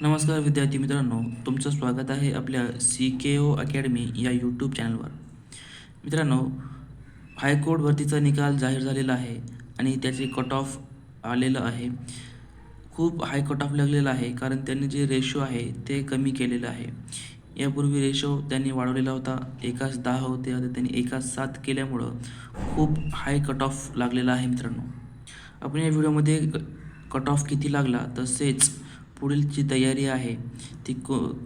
नमस्कार विद्यार्थी मित्रांनो, तुमचं स्वागत आहे आपल्या CKO अकॅडमी या यूट्यूब चॅनलवर. मित्रांनो, हायकोर्ट भरतीचा निकाल जाहीर झालेला आहे आणि त्याचे कट ऑफ आलेलं आहे. खूप हाय कट ऑफ लागलेला आहे कारण त्यांनी जे रेशो आहे ते कमी केलेलं आहे. यापूर्वी रेशो त्यांनी वाढवलेला होता. एकास 10 होते, आता त्यांनी एकास 7 केल्यामुळं खूप हाय कट ऑफ लागलेला आहे मित्रांनो. आपण या व्हिडिओमध्ये कट ऑफ किती लागला तसेच पुढील जी तयारी आहे ती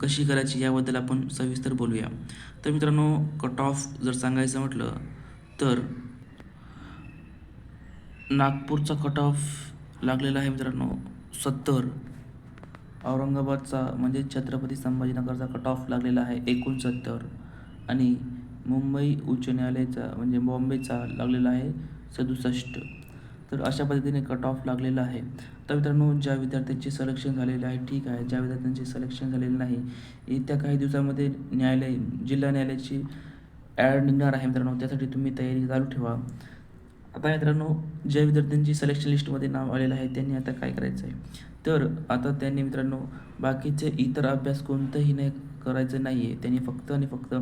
कशी करायची याबद्दल आपण सविस्तर बोलूया. तर मित्रांनो, कट ऑफ जर सांगायचं म्हटलं तर नागपूरचा कट ऑफ लागलेला आहे मित्रांनो 70. औरंगाबादचा म्हणजे छत्रपती संभाजीनगरचा कट ऑफ लागलेला आहे 69 आणि मुंबई उच्च न्यायालयाचा म्हणजे बॉम्बेचा लागलेला आहे 67. तर अशा पद्धतीने कट ऑफ लागलेला आहे. तर मित्रांनो, ज्या विद्यार्थ्यांचे सिलेक्शन झालेले आहे ठीक आहे, ज्या विद्यार्थ्यांचे सिलेक्शन झालेलं नाही, येत्या काही दिवसामध्ये जिल्हा न्यायालयाची ॲड निघणार आहे मित्रांनो, त्यासाठी तुम्ही तयारी चालू ठेवा. आता मित्रांनो, ज्या विद्यार्थ्यांची सिलेक्शन लिस्टमध्ये नाव आलेलं आहे त्यांनी आता काय करायचं आहे, तर आता त्यांनी मित्रांनो बाकीचे इतर अभ्यास कोणताही नाही करायचं नाही आहे. त्यांनी फक्त आणि फक्त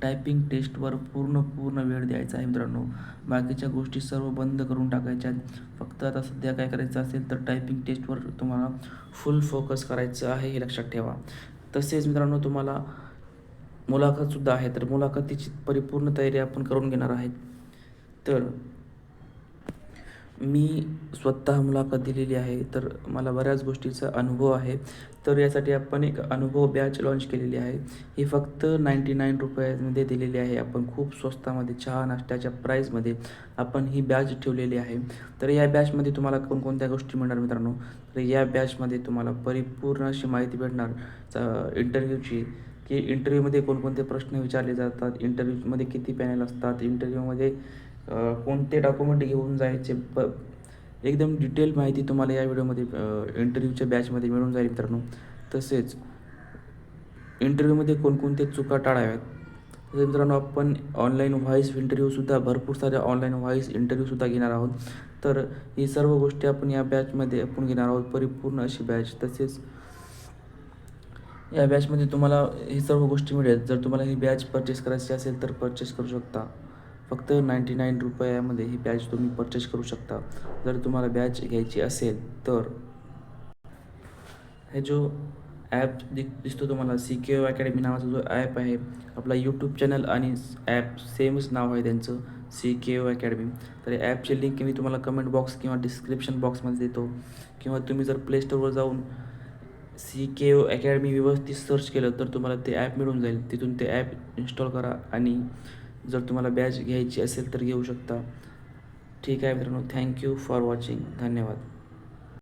टायपिंग टेस्टवर पूर्ण वेळ द्यायचा आहे मित्रांनो. बाकीच्या गोष्टी सर्व बंद करून टाकायच्या. फक्त आता सध्या काय करायचं असेल तर टायपिंग टेस्टवर तुम्हाला फुल फोकस करायचं आहे, हे लक्षात ठेवा. तसेच मित्रांनो, तुम्हाला मुलाखतसुद्धा आहे, तर मुलाखतीची परिपूर्ण तयारी आपण करून घेणार आहे. तर मी स्वतः मुलाखत दिलेली आहे, तर मला बऱ्याच गोष्टीचा अनुभव आहे. तर यासाठी आपण एक अनुभव बॅच लॉन्च केलेली आहे. ही फक्त ₹99 दिलेली आहे. आपण खूप स्वस्तामध्ये चहा नाश्त्याच्या प्राईजमध्ये आपण ही बॅच ठेवलेली आहे. तर या बॅचमध्ये तुम्हाला कोणकोणत्या गोष्टी मिळणार मित्रांनो, तर या बॅचमध्ये तुम्हाला परिपूर्ण अशी माहिती भेटणार इंटरव्ह्यूची, की इंटरव्ह्यूमध्ये कोणकोणते प्रश्न विचारले जातात, इंटरव्ह्यूमध्ये किती पॅनल असतात, इंटरव्ह्यूमध्ये कोणते डॉक्युमेंट घेऊन जायचे, एकदम डिटेल माहिती तुम्हाला या व्हिडिओमध्ये इंटरव्ह्यूच्या बॅचमध्ये मिळून जाईल मित्रांनो. तसेच इंटरव्ह्यूमध्ये कोणकोणते चुका टाळाव्यात. तर मित्रांनो, आपण ऑनलाईन व्हॉईस इंटरव्ह्यूसुद्धा भरपूर साऱ्या ऑनलाईन व्हॉईस इंटरव्ह्यूसुद्धा घेणार आहोत. तर ही सर्व गोष्टी आपण या बॅचमध्ये आपण घेणार आहोत, परिपूर्ण अशी बॅच. तसेच या बॅचमध्ये तुम्हाला ही सर्व गोष्टी मिळेल. जर तुम्हाला ही बॅच परचेस करायची असेल तर परचेस करू शकता. फक्त ₹99 ही बॅच तुम्ही परचेस करू शकता, जर तुम्हाला बॅच घ्यायची असेल तर. हे जो ॲप दिसतो तुम्हाला, CKO अकॅडमी नावाचा जो ॲप आहे, आपला यूट्यूब चॅनल आणि ॲप सेमच नाव आहे त्यांचं, CKO अकॅडमी. तर या ॲपची लिंक मी तुम्हाला कमेंट बॉक्स किंवा डिस्क्रिप्शन बॉक्समध्ये देतो, किंवा तुम्ही जर प्ले स्टोरवर जाऊन CKO अकॅडमी व्यवस्थित सर्च केलं तर तुम्हाला ते ॲप मिळून जाईल. तिथून ते ॲप इन्स्टॉल करा आणि जर तुम्हाला बॅच घ्यायची असेल तर घेऊ शकता. ठीक आहे मित्रांनो, थँक्यू फॉर वॉचिंग. धन्यवाद.